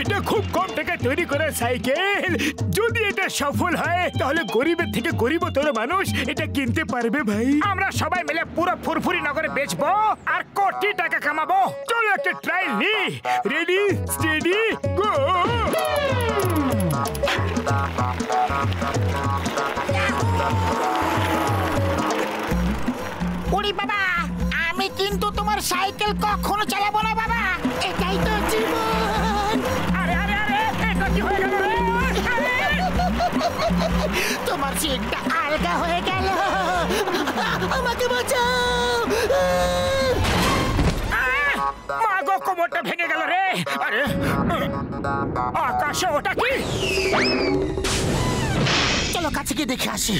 এটা খুব কম টাকায় তৈরি করা সাইকেল। যদি এটা সফল হয় তাহলে গরিবের থেকে গরিবতর মানুষ এটা কিনতে পারবে ভাই। আমরা সবাই মিলে পুরো ফুরফুরি নগরে বেচবো আর কোটি টাকা কামাবো। চলো একটা ট্রায়াল নি। Ready steady go. ওরে বাবা, আমি কিন্তু তোমার সাইকেল কখনো চালাবো না বাবা, এটাই তো জীবন। আরে আরে আরে, এটা কি হয়ে গেল রে? তোমার সিটটা আলগা হয়ে গেল, আমাকে বাঁচাও। মা গো, কোমরটা ভেঙে গেল রে। আরে আকাশে ওটা কি? চলো কাছে গিয়ে দেখে আসি।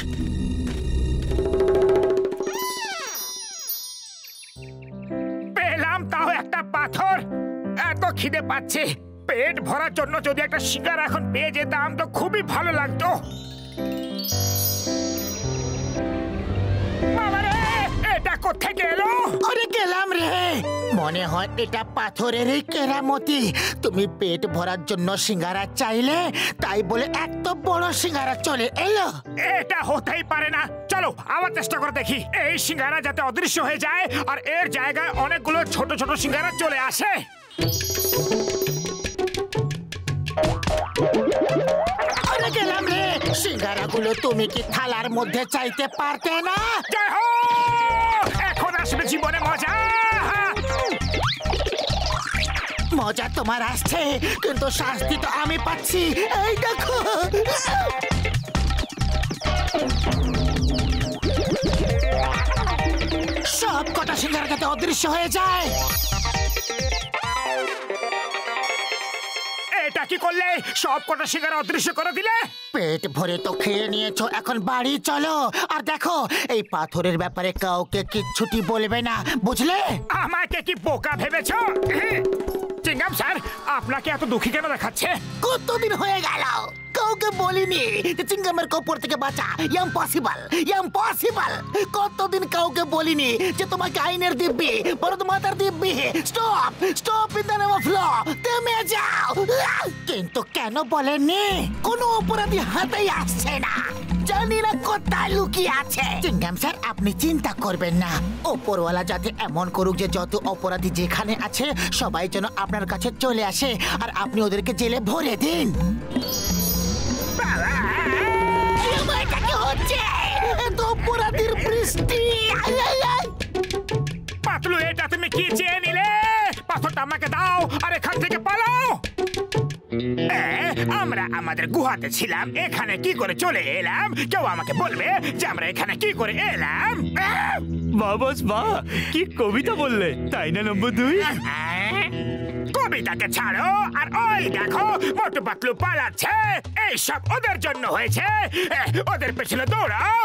পেলাম তাও একটা পাথর। এত খিদে পাচ্ছে, পেট ভরার জন্য যদি একটা শিকার এখন পেয়ে যেতাম তো খুবই ভালো লাগতো। বাবারে, এটা কোত্থেকে এলো? আরে গেলাম রে, মনে হয় এটা পাথরেরই কেরামতি। তুমি পেট ভরার জন্য সিঙ্গারা চাইলে, তাই বলে এত বড় সিঙ্গারা চলে এলো। এটা হতেই পারে না। চলো আবার চেষ্টা করে দেখি। এই সিঙ্গারা যাতে অদৃশ্য হয়ে যায় আর এর জায়গায় অনেকগুলো ছোট ছোট সিঙ্গারা চলে আসে। আরে গেলাম রে, সিঙ্গারাগুলো তুমি কি থালার মধ্যে চাইতে পারতে না? জয় হো! এখন আসবে জীবনে মজা। মজা তোমার আসছে, কিন্তু শাস্তি তো আমি পাচ্ছি। এই দেখো, সব কটা সিঙ্গারা যাতে অদৃশ্য হয়ে যায়। এটা কি করলে? সব কটা সিঙ্গারা অদৃশ্য করে দিলে। পেট ভরে তো খেয়ে নিয়েছো, এখন বাড়ি চলো। আর দেখো, এই পাথরের ব্যাপারে কাউকে কিচ্ছুটি বলবে না, বুঝলে? আমাকে কি বোকা ভেবেছো? চিংগাম স্যার, আপনাকে এত দুঃখী কেন দেখাচ্ছে? কতদিন হয়ে গেল কাউকে বলিনি যে চিংগামের কপর থেকে বাঁচা। Impossible, impossible. কতদিন কাউকে বলিনি যে তোমাকে আইনের দিব্যি, বরং মাতার দিব্যি। Stop, stop in the name of law, থেমে যাও। কিন্তু কেন বলেননি? কোনো অপরাধী হাতেই আসছে না, জানি না কোথায় লুকিয়ে আছে। চিংগাম স্যার, আপনি চিন্তা করবেন না। ওপরওয়ালা যাতে এমন করুক যে যত অপরাধী যেখানে আছে সবাই যেন আপনার কাছে চলে আসে আর আপনি ওদেরকে জেলে ভরে দিন। অপরাধীর বৃষ্টি। পাতলু, এটা তুমি কি চেয়ে নিলে? পাথরটা আমাকে দাও আর এখান থেকে পালাও। আমরা আমাদের গুহাতে ছিলাম, এখানে কি করে চলে এলাম? কেউ আমাকে বলবে যে আমরা এখানে কি করে এলাম? বাবস বা, কি কবিতা বললে, তাই না নম্বর 2? কবিতাকে ছাড়ো আর ওই দেখো মোটু পাতলু পালাচ্ছে। এইসব ওদের জন্য হয়েছে, ওদের পেছনে দৌড়াও।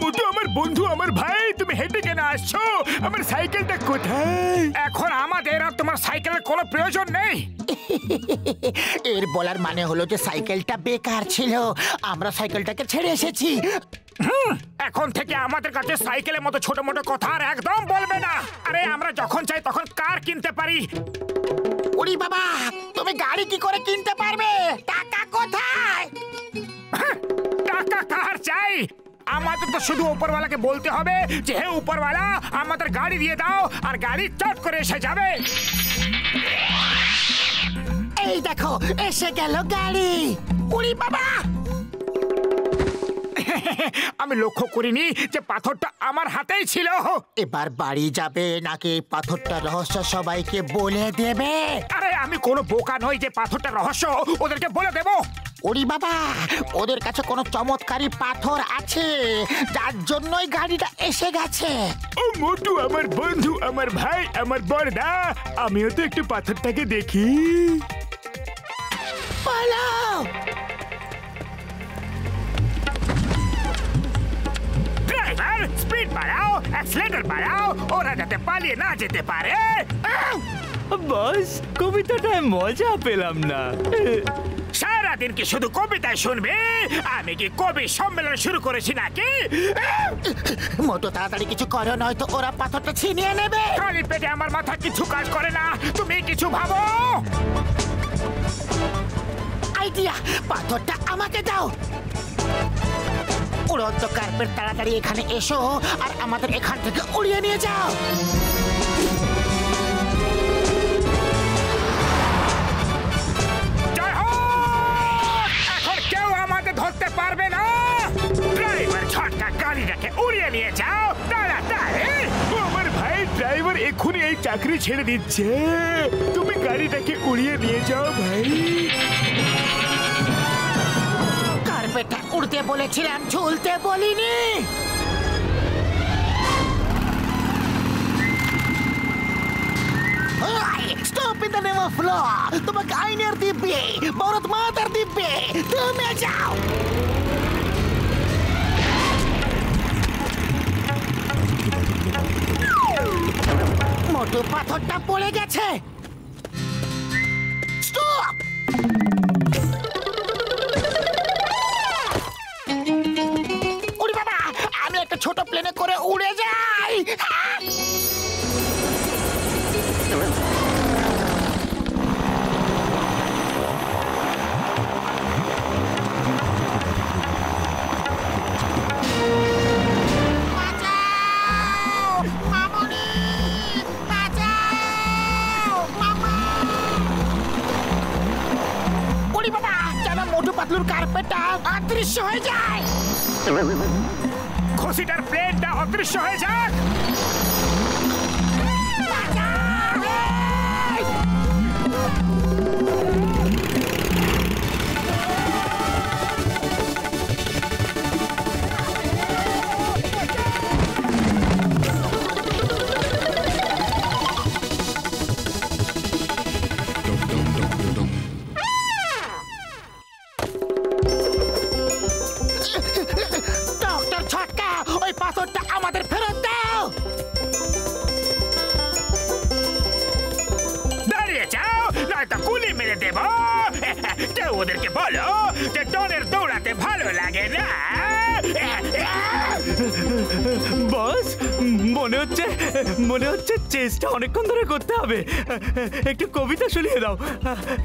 মোটু আমার বন্ধু, আমার ভাই, তুমি হেঁটে কেন আসছো? আমার সাইকেলটা কোথায়? এখন আমাদের আর তোমার সাইকেলের কোনো প্রয়োজন নেই। এর বলার মানে হলো যে সাইকেলটা বেকার ছিল, আমরা সাইকেলটাকে ছেড়ে এসেছি। এখন থেকে আমাদের কাছে সাইকেলের মতো ছোট মোটো কথা আর একদম বলবে না। আরে আমরা যখন চাই তখন কার কিনতে পারি। ওরে বাবা, তুমি গাড়ি কি করে কিনতে পারবে? টাকা কোথায়? টাকা কার চাই? আমাদের তো শুধু উপরওয়ালাকে বলতে হবে যে হে উপরওয়ালা, আমাদের গাড়ি দিয়ে দাও, আর গাড়ি চট করে এসে যাবে। এই দেখো, এসে গেল গাড়ি। ওরে বাবা, আমি লক্ষ্য করিনি যে পাথরটা আমার হাতেই ছিল। এবার বাড়ি যাবে নাকি পাথরটা রহস্য সবাইকে বলে দেবে? আরে আমি কোনো বোকা নই যে পাথরটা রহস্য ওদেরকে বলে দেব। ওরে বাবা, ওদের কাছে কোনো চমৎকারী পাথর আছে যার জন্যই গাড়িটা এসে গেছে। ও মোটু, আমার বন্ধু, আমার ভাই, আমার বড়দা, আমিও তো একটু পাথরটাকে দেখি। পালাও! ড্রাইভার, স্পিড বাড়াও, অ্যাক্সিলারেটর বাড়াও, ওরা যাতে পালিয়ে না যেতে পারে। বস, কবিতাটায় মজা পেলাম না। সারাদিন কি শুধু কবিতায় শুনবে? আমি কি কবি সম্মেলন শুরু করেছি নাকি? মোটু তাড়াতাড়ি কিছু করো, নয়তো ওরা পাথরটা ছিনিয়ে নেবে। খালি পেটে আমার মাথা কিছু কাজ করে না, তুমি কিছু ভাবো। আইডিয়া, পাথরটা আমাকে দাও। উড়ন্ত কার্পেট, তাড়াতাড়ি এখানে এসো আর আমাদের এখান থেকে উড়িয়ে নিয়ে যাও। জয় হোক! এখন কেউ আমাকে ধরতে পারবে না। ড্রাইভার ঝটকা গাড়িটাকে উড়িয়ে নিয়ে যাও তাড়াতাড়ি। আমার ভাই ড্রাইভার এক্ষুনি এই চাকরি ছেড়ে দিচ্ছে। তুমি গাড়িটাকে উড়িয়ে নিয়ে যাও ভাই। কার্পেটটা উড়তে বলেছিলাম, ঝুলতে বলিনি। Stop in the name of law. তোমাকে আইনের দিব্যে, ভারত মাতার দিব্যে তুমি যাও। মোটু পাথরটা পড়ে গেছে। স্টপ! ওরে বাবা, আমি একটা ছোট প্লেনে করে উড়ে যাই। পাতলুর কার্পেটটা অদৃশ্য হয়ে যায়। খুশিটার প্লেনটা অদৃশ্য হয়ে যাক। পাথরটা আমাদের ফেরত দাও। দাঁড়িয়ে যাও, নয়তো গুলি মেরে দেব। কেউ ওদেরকে বলো যে ডনের দৌড়াতে ভালো লাগে না। বস, মনে হচ্ছে চেষ্টা অনেকক্ষণ ধরে করতে হবে। একটু কবিতা শুনিয়ে দাও,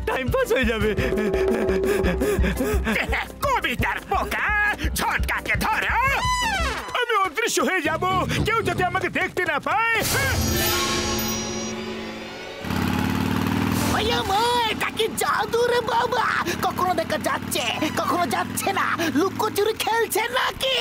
টাইম পাস হয়ে যাবে। কবিতার পোকা, ঝটকাকে ধরো। আমি অদৃশ্য হয়ে যাব, কেউ যাতে আমাকে দেখতে না পায়। এটা কি জাদু রে বাবা? কখনো দেখা যাচ্ছে, কখনো যাচ্ছে না। লুকোচুরি খেলছে নাকি?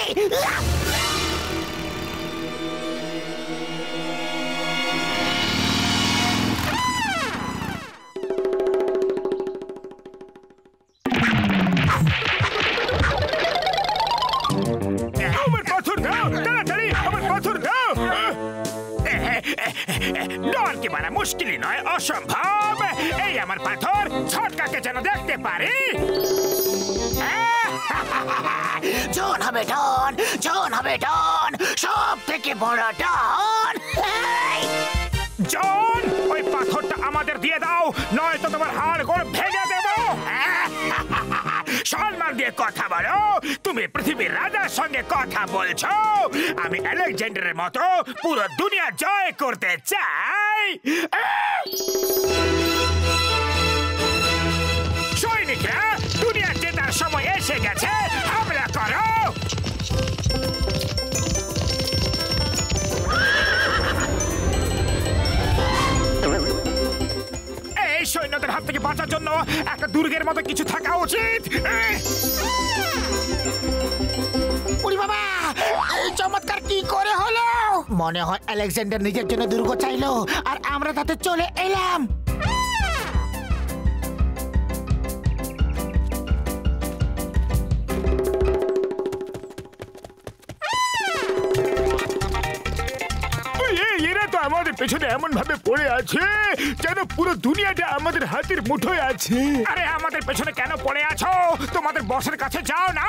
আমার পাথর দাও, তাড়াতাড়ি আমার পাথর দাও। ডনকে মারা মুশকিলই নয়, অসম্ভব। এই আমার পাথর, ঝটকাকে যেন দেখতে পারি। জন হবে ডন, জন হবে ডন, সব থেকে বড় ডন। জন, ওই পাথরটা আমাদের দিয়ে দাও, নয়তো তোমার হাড় গোড় ভেঙে দেব। সম্মান দিয়ে কথা বলো, তুমি পৃথিবীর রাজার সঙ্গে কথা বলছো। আমি আলেকজান্ডারের মতো পুরো দুনিয়া জয় করতে চাই। সৈনিকরা, দুনিয়া জেতার সময় এসে গেছে, হামলা করো। এই সৈন্যদের হাত থেকে বাঁচার জন্য একটা দুর্গের মতো কিছু থাকা উচিত। বাবা, এই চমৎকার কি করে হলো? মনে হয় আলেকজান্ডার নিজের জন্য দুর্গ চাইলো আর আমরা তাতে চলে এলাম। এরা তো আমাদের পেছনে এমন ভাবে পড়ে আছে যেন পুরো দুনিয়াটা আমাদের হাতের মুঠোয় আছে। আরে আমাদের পেছনে কেন পড়ে আছো? তোমাদের বসের কাছে যাও না।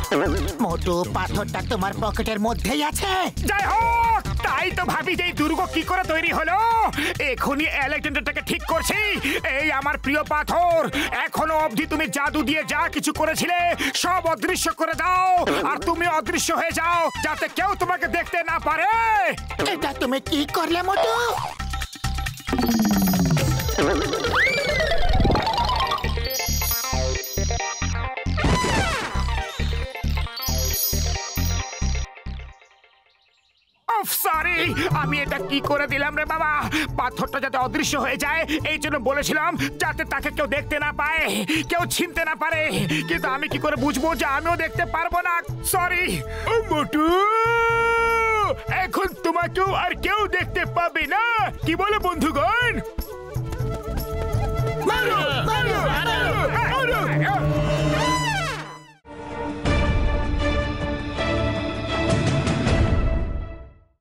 মোটু পাথরটা তোমার পকেটের মধ্যেই আছে। যাই হোক, তাই তো ভাবি যে এই দুর্গ কি করে তৈরি হলো। এখনই আলেকজান্ডারটাকে ঠিক করছি। এই আমার প্রিয় পাথর, এখনো অবধি তুমি জাদু দিয়ে যা কিছু করেছিলে সব অদৃশ্য করে দাও, আর তুমি অদৃশ্য হয়ে যাও যাতে কেউ তোমাকে দেখতে না পারে। এটা তুমি কি করলে মোটু? সরি, আমি এটা কি করে দিলাম রে বাবা। পাথরটা যাতে অদৃশ্য হয়ে যায় এই জন্য বলেছিলাম, যাতে তাকে কেউ দেখতে না পায়, কেউ চিনতে না পারে। কিন্তু আমি কি করে বুঝবো যে আমিও দেখতে পারবো না? সরি মোটু, এখন তোমাকেও আর কেউ দেখতে পাবে না। কি বলে বন্ধুগণ? মারো